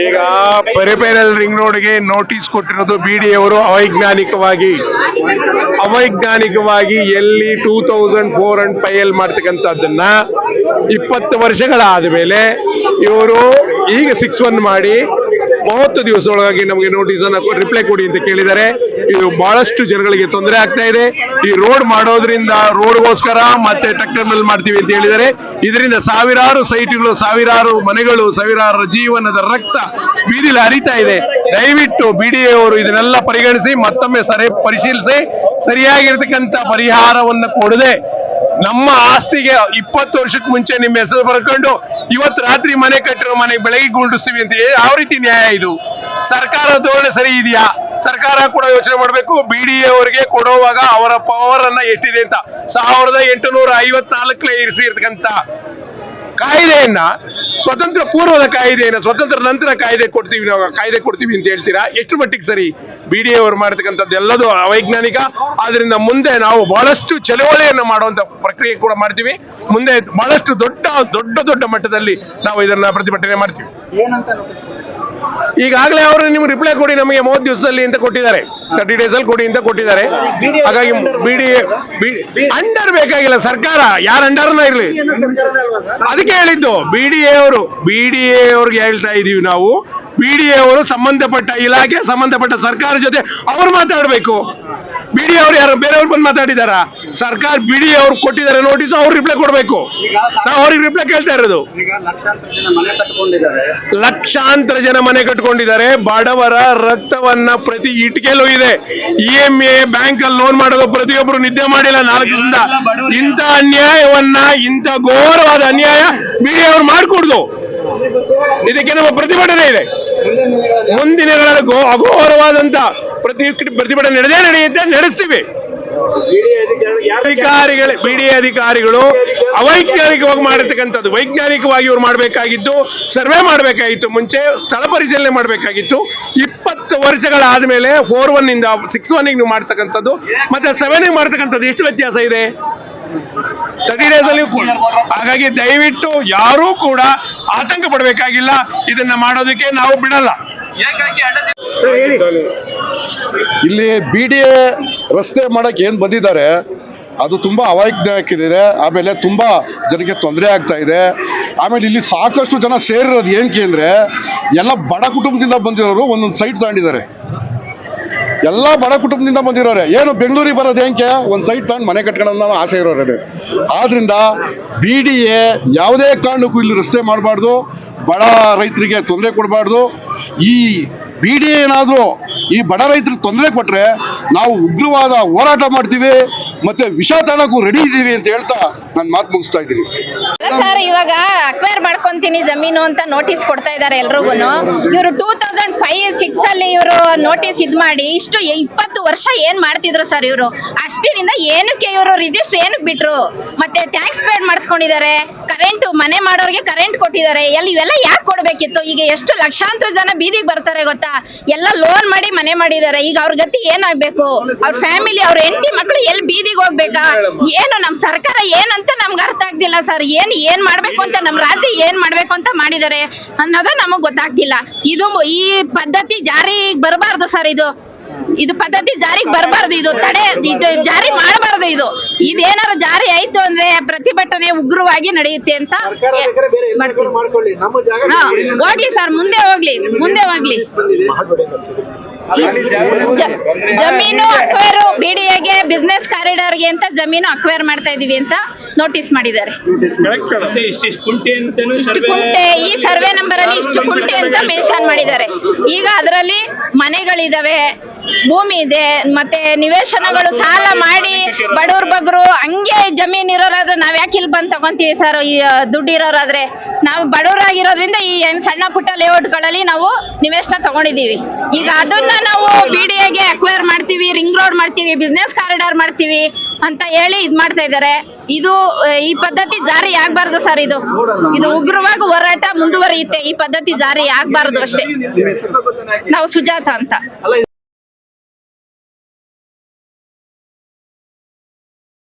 ಈಗ peripheral ring ರೋಡ್ಗೆ notice ಕೊಟ್ಟಿರೋದು ಬಿಡಿ ಅವರು ಅವೈಜ್ಞಾನಿಕವಾಗಿ ಎಲ್ಲಿ 2405 ಮಾಡ್ತಕ್ಕಂಥದ್ದನ್ನ 20 ವರ್ಷಗಳಾದ ಮೇಲೆ ಇವರು ಈಗ 6-1 ಮಾಡಿ 30 ದಿವಸದೊಳಗಾಗಿ ನಮಗೆ ನೋಟಿಸ್ ಅನ್ನು ರಿಪ್ಲೈ ಕೊಡಿ ಅಂತ ಕೇಳಿದ್ದಾರೆ. ಇದು ಬಹಳಷ್ಟು ಜನಗಳಿಗೆ ತೊಂದರೆ ಆಗ್ತಾ ಇದೆ. ಈ ರೋಡ್ ಮಾಡೋದ್ರಿಂದ ರೋಡ್ಗೋಸ್ಕರ ಮತ್ತೆ ಟರ್ಮಿನಲ್ ಮಾಡ್ತೀವಿ ಅಂತ ಹೇಳಿದ್ದಾರೆ. ಇದರಿಂದ ಸಾವಿರಾರು ಸೈಟ್ಗಳು, ಸಾವಿರಾರು ಮನೆಗಳು, ಸಾವಿರಾರು ಜೀವನದ ರಕ್ತ ಬೀದಿಲಿ ಹರಿತಾ ಇದೆ. ದಯವಿಟ್ಟು ಬಿಡಿಎ ಅವರು ಇದನ್ನೆಲ್ಲ ಪರಿಗಣಿಸಿ ಮತ್ತೊಮ್ಮೆ ಪರಿಶೀಲಿಸಿ ಸರಿಯಾಗಿರ್ತಕ್ಕಂಥ ಪರಿಹಾರವನ್ನು ಕೊಡದೆ ನಮ್ಮ ಆಸ್ತಿಗೆ 20 ವರ್ಷಕ್ಕೆ ಮುಂಚೆ ನಿಮ್ಮ ಹೆಸರು ಬರ್ಕೊಂಡು ಇವತ್ತು ರಾತ್ರಿ ಮನೆ ಕಟ್ಟಿರೋ ಮನೆಗೆ ಬೆಳಗ್ಗೆ ಗುಂಡಿಸ್ತೀವಿ ಅಂತ ಯಾವ ರೀತಿ ನ್ಯಾಯ ಇದು? ಸರ್ಕಾರ ಧೋರಣೆ ಸರಿ ಇದೆಯಾ? ಸರ್ಕಾರ ಕೂಡ ಯೋಚನೆ ಮಾಡಬೇಕು. ಬಿಡಿಎ ಅವರಿಗೆ ಕೊಡುವಾಗ ಅವರ ಪವರ್ ಅನ್ನ ಎಷ್ಟಿದೆ ಅಂತ 1854 ಇರಿಸಿ ಇರ್ತಕ್ಕಂಥ ಕಾಯ್ದೆಯನ್ನ, ಸ್ವತಂತ್ರ ಪೂರ್ವದ ಕಾಯ್ದೆಯನ್ನ ಸ್ವತಂತ್ರ ನಂತರ ಕಾಯ್ದೆ ಕೊಡ್ತೀವಿ ಅಂತ ಹೇಳ್ತೀರಾ? ಎಷ್ಟು ಮಟ್ಟಿಗೆ ಸರಿ? ಬಿಡಿಎ ಅವರು ಮಾಡತಕ್ಕಂಥದ್ದು ಎಲ್ಲದೂ ಅವೈಜ್ಞಾನಿಕ. ಆದ್ರಿಂದ ಮುಂದೆ ನಾವು ಬಹಳಷ್ಟು ಚಳವಳಿಯನ್ನು ಮಾಡುವಂತ ಪ್ರಕ್ರಿಯೆ ಕೂಡ ಮಾಡ್ತೀವಿ. ಮುಂದೆ ಬಹಳಷ್ಟು ದೊಡ್ಡ ಮಟ್ಟದಲ್ಲಿ ನಾವು ಇದನ್ನ ಪ್ರತಿಭಟನೆ ಮಾಡ್ತೀವಿ. ಈಗಾಗಲೇ ಅವರು ನಿಮ್ಗೆ ರಿಪ್ಲೈ ಕೊಡಿ, ನಮಗೆ 30 ದಿವಸದಲ್ಲಿ ಅಂತ ಕೊಟ್ಟಿದ್ದಾರೆ, 30 days ಅಲ್ಲಿ ಕೊಡಿ ಅಂತ ಕೊಟ್ಟಿದ್ದಾರೆ. ಹಾಗಾಗಿ ಬಿಡಿಎ ಅಂಡರ್ ಬೇಕಾಗಿಲ್ಲ, ಸರ್ಕಾರ ಯಾರ ಅಂಡರ್ನ ಇರ್ಲಿ ಅದಕ್ಕೆ ಹೇಳಿದ್ದು. ಬಿಡಿಎ ಅವ್ರಿಗೆ ಹೇಳ್ತಾ ಇದೀವಿ ನಾವು. ಬಿಡಿಎ ಅವರು ಸಂಬಂಧಪಟ್ಟ ಇಲಾಖೆ, ಸಂಬಂಧಪಟ್ಟ ಸರ್ಕಾರ ಜೊತೆ ಅವ್ರು ಮಾತಾಡ್ಬೇಕು. ಬಿಡಿಎ ಅವರು ಯಾರು ಬೇರೆಯವ್ರು ಬಂದು ಮಾತಾಡಿದಾರ? ಸರ್ಕಾರ ಬಿಡಿಎ ಅವ್ರು ಕೊಟ್ಟಿದ್ದಾರೆ ನೋಟಿಸ್, ಅವ್ರು ರಿಪ್ಲೈ ಕೊಡ್ಬೇಕು. ನಾವು ಅವ್ರಿಗೆ ರಿಪ್ಲೈ ಕೇಳ್ತಾ ಇರೋದು. ಲಕ್ಷಾಂತರ ಜನ ಮನೆ ಕಟ್ಕೊಂಡಿದ್ದಾರೆ. ಬಡವರ ರಕ್ತವನ್ನ ಪ್ರತಿ ಇಟ್ಕೆಲೂ ಇದೆ. EMA ಬ್ಯಾಂಕ್ ಅಲ್ಲಿ ಲೋನ್ ಮಾಡೋದು ಪ್ರತಿಯೊಬ್ಬರು ನಿದ್ದೆ ಮಾಡಿಲ್ಲ 4 ದಿವಸದಿಂದ. ಇಂಥ ಅನ್ಯಾಯವನ್ನ, ಇಂಥ ಘೋರವಾದ ಅನ್ಯಾಯ ಬಿಡಿಎ ಅವ್ರು ಮಾಡ್ಕೊಡ್ದು. ಇದಕ್ಕೆ ನಮ್ಮ ಪ್ರತಿಭಟನೆ ಇದೆ. ಮುಂದಿನ ಅಘೋರವಾದಂತ ಪ್ರತಿಭಟನೆ ನಡೆಯುತ್ತೆ, ನಡೆಸ್ತೀವಿ. ಬಿಡಿಎ ಅಧಿಕಾರಿಗಳು ಅವೈಜ್ಞಾನಿಕವಾಗಿ ಮಾಡಿರ್ತಕ್ಕಂಥದ್ದು. ವೈಜ್ಞಾನಿಕವಾಗಿ ಇವ್ರು ಮಾಡಬೇಕಾಗಿತ್ತು, ಸರ್ವೆ ಮಾಡಬೇಕಾಗಿತ್ತು, ಮುಂಚೆ ಸ್ಥಳ ಪರಿಶೀಲನೆ ಮಾಡಬೇಕಾಗಿತ್ತು. 20 ವರ್ಷಗಳಾದ ಮೇಲೆ 4-1 ಇಂದ 6-1 ನೀವು ಮಾಡ್ತಕ್ಕಂಥದ್ದು ಮತ್ತೆ 7 ಮಾಡ್ತಕ್ಕಂಥದ್ದು ಎಷ್ಟು ವ್ಯತ್ಯಾಸ ಇದೆ? 30 days ಅಲ್ಲಿ. ಹಾಗಾಗಿ ದಯವಿಟ್ಟು ಯಾರೂ ಕೂಡ ಆತಂಕ ಪಡಬೇಕಾಗಿಲ್ಲ. ಇದನ್ನ ಮಾಡೋದಕ್ಕೆ ನಾವು ಬಿಡಲ್ಲ. ಇಲ್ಲಿ ಬಿಡಿಎ ರಸ್ತೆ ಮಾಡಕ್ಕೆ ಏನ್ ಬಂದಿದ್ದಾರೆ ಅದು ತುಂಬಾ ಅವೈಜ್ಞಾನಿಕ ಇದೆ. ಆಮೇಲೆ ತುಂಬಾ ಜನಕ್ಕೆ ತೊಂದರೆ ಆಗ್ತಾ ಇದೆ. ಆಮೇಲೆ ಇಲ್ಲಿ ಸಾಕಷ್ಟು ಜನ ಸೇರಿರೋದು ಏನಕ್ಕೆ ಅಂದ್ರೆ ಎಲ್ಲ ಬಡ ಕುಟುಂಬದಿಂದ ಬಂದಿರೋರು ಒಂದೊಂದು ಸೈಟ್ ತಗೊಂಡಿದ್ದಾರೆ. ಎಲ್ಲ ಬಡ ಕುಟುಂಬದಿಂದ ಬಂದಿರೋರೆ. ಏನು ಬೆಂಗಳೂರಿಗೆ ಬರೋದು ಏನಕ್ಕೆ? ಒಂದು ಸೈಟ್ ತಗೊಂಡು ಮನೆ ಕಟ್ಕೊಳ್ಳೋ ಆಸೆ ಇರೋರೆ. ಆದ್ರಿಂದ ಬಿಡಿಎ ಯಾವುದೇ ಕಾರಣಕ್ಕೂ ಇಲ್ಲಿ ರಸ್ತೆ ಮಾಡಬಾರ್ದು, ಬಡ ರೈತರಿಗೆ ತೊಂದರೆ ಕೊಡಬಾರ್ದು. ಈ ಬಿಡಿಎ ಏನಾದರೂ ಈ ಬಡ ರೈತರಿಗೆ ತೊಂದರೆ ಕೊಟ್ರೆ ನಾವು ಉಗ್ರವಾದ ಹೋರಾಟ ಮಾಡ್ತೀವಿ, ಮತ್ತೆ ವಿಷ ತಾಣಕ್ಕೂ ರೆಡಿ ಇದೀವಿ ಅಂತ ಹೇಳ್ತಾ ನಾನು ಮಾತು ಮುಗಿಸ್ತಾ ಇದ್ದೀನಿ. ಸರ್, ಇವಾಗ ಅಕ್ವೈರ್ ಮಾಡ್ಕೊಂತೀನಿ ಜಮೀನು ಅಂತ ನೋಟಿಸ್ ಕೊಡ್ತಾ ಇದ್ದಾರೆ ಎಲ್ರಿಗೂ. ಇವರು 2005-6 ಅಲ್ಲಿ ಇವರು ನೋಟಿಸ್ ಮಾಡಿ ಇಷ್ಟು 20 ವರ್ಷ ಏನ್ ಮಾಡ್ತಿದ್ರು ಸರ್ ಇವರು? ಅಷ್ಟಿನಿಂದ ಏನಕ್ಕೆ ಇವರು ರಿಜಿಸ್ಟರ್ ಏನಕ್ಕೆ ಬಿಟ್ರು? ಮತ್ತೆ ಟ್ಯಾಕ್ಸ್ ಪೇಡ್ ಮಾಡಿಸ್ಕೊಂಡಿದ್ದಾರೆ, ಕರೆಂಟ್ ಮನೆ ಮಾಡೋರಿಗೆ ಕರೆಂಟ್ ಕೊಟ್ಟಿದ್ದಾರೆ. ಇವೆಲ್ಲ ಯಾಕೆ ಕೊಡ್ಬೇಕಿತ್ತು? ಈಗ ಎಷ್ಟು ಲಕ್ಷಾಂತರ ಜನ ಬೀದಿಗೆ ಬರ್ತಾರೆ ಗೊತ್ತಾ? ಎಲ್ಲ ಲೋನ್ ಮಾಡಿ ಮನೆ ಮಾಡಿದ್ದಾರೆ. ಈಗ ಅವ್ರ ಗತಿ ಏನಾಗ್ಬೇಕು? ಅವ್ರ ಫ್ಯಾಮಿಲಿ, ಅವ್ರ ಹೆಂಡತಿ ಮಕ್ಕಳು ಎಲ್ಲಿ ಬೀದಿಗೆ ಹೋಗ್ಬೇಕಾ? ಏನು ನಮ್ ಸರ್ಕಾರ ಏನಂತ ನಮ್ಗೆ ಅರ್ಥ ಆಗ್ತಿಲ್ಲ ಸರ್. ಏನ್ ಮಾಡ್ಬೇಕು ಅಂತ, ನಮ್ ರಾಜ್ಯ ಏನ್ ಮಾಡ್ಬೇಕು ಅಂತ ಮಾಡಿದ್ದಾರೆ ಅನ್ನೋದು ನಮಗ್ ಗೊತ್ತಾಗ್ತಿಲ್ಲ. ಈ ಪದ್ಧತಿ ಜಾರಿಗೆ ಬರಬಾರ್ದು ಸರ್. ಇದು ಪದ್ಧತಿ ಜಾರಿಗೆ ಬರಬಾರ್ದು. ಇದು ಜಾರಿ ಮಾಡಬಾರ್ದು. ಇದೇನಾದ್ರು ಜಾರಿ ಆಯ್ತು ಅಂದ್ರೆ ಪ್ರತಿಭಟನೆ ಉಗ್ರವಾಗಿ ನಡೆಯುತ್ತೆ ಅಂತ. ಹೋಗ್ಲಿ ಸರ್, ಮುಂದೆ ಹೋಗ್ಲಿ. ಜಮೀನು ಅಕ್ವೈರ್ ಬಿಡಿಎಗೆ ಬಿಸ್ನೆಸ್ ಕಾರಿಡಾರ್ಗೆ ಅಂತ ಜಮೀನು ಅಕ್ವೈರ್ ಮಾಡ್ತಾ ಇದೀವಿ ಅಂತ ನೋಟಿಸ್ ಮಾಡಿದ್ದಾರೆ. ಇಷ್ಟು ಕುಂಟೆ, ಈ ಸರ್ವೆ ನಂಬರ್ ಅಲ್ಲಿ ಇಷ್ಟು ಕುಂಟೆ ಅಂತ ಮೆನ್ಷನ್ ಮಾಡಿದ್ದಾರೆ. ಈಗ ಅದರಲ್ಲಿ ಮನೆಗಳಿದಾವೆ, ಭೂಮಿ ಇದೆ, ಮತ್ತೆ ನಿವೇಶನಗಳು ಸಾಲ ಮಾಡಿ ಬಡವ್ರ ಬಗ್ರು ಹಂಗೆ ಜಮೀನ್ ಇರೋರಾದ್ರೆ ನಾವ್ ಯಾಕೆ ಇಲ್ಲಿ ಬಂದ್ ತಗೊಂತೀವಿ ಸರ್? ಈ ದುಡ್ಡು ಇರೋರಾದ್ರೆ ನಾವು ಬಡವರಾಗಿರೋದ್ರಿಂದ ಈ ಸಣ್ಣ ಪುಟ್ಟ ಲೇಔಟ್ಗಳಲ್ಲಿ ನಾವು ನಿವೇಶನ ತಗೊಂಡಿದೀವಿ. ಈಗ ಅದನ್ನ ನಾವು ಬಿಡಿಎಗೆ ಅಕ್ವೈರ್ ಮಾಡ್ತೀವಿ, ರಿಂಗ್ ರೋಡ್ ಮಾಡ್ತೀವಿ, ಬಿಸ್ನೆಸ್ ಕಾರಿಡಾರ್ ಮಾಡ್ತೀವಿ ಅಂತ ಹೇಳಿ ಮಾಡ್ತಾ ಇದ್ದಾರೆ. ಈ ಪದ್ಧತಿ ಜಾರಿ ಆಗ್ಬಾರ್ದು ಸರ್. ಇದು ಉಗ್ರವಾಗಿ ಹೋರಾಟ ಮುಂದುವರಿಯುತ್ತೆ. ಈ ಪದ್ಧತಿ ಜಾರಿ ಆಗ್ಬಾರ್ದು ಅಷ್ಟೇ. ನಾವು ಸುಜಾತ ಅಂತ.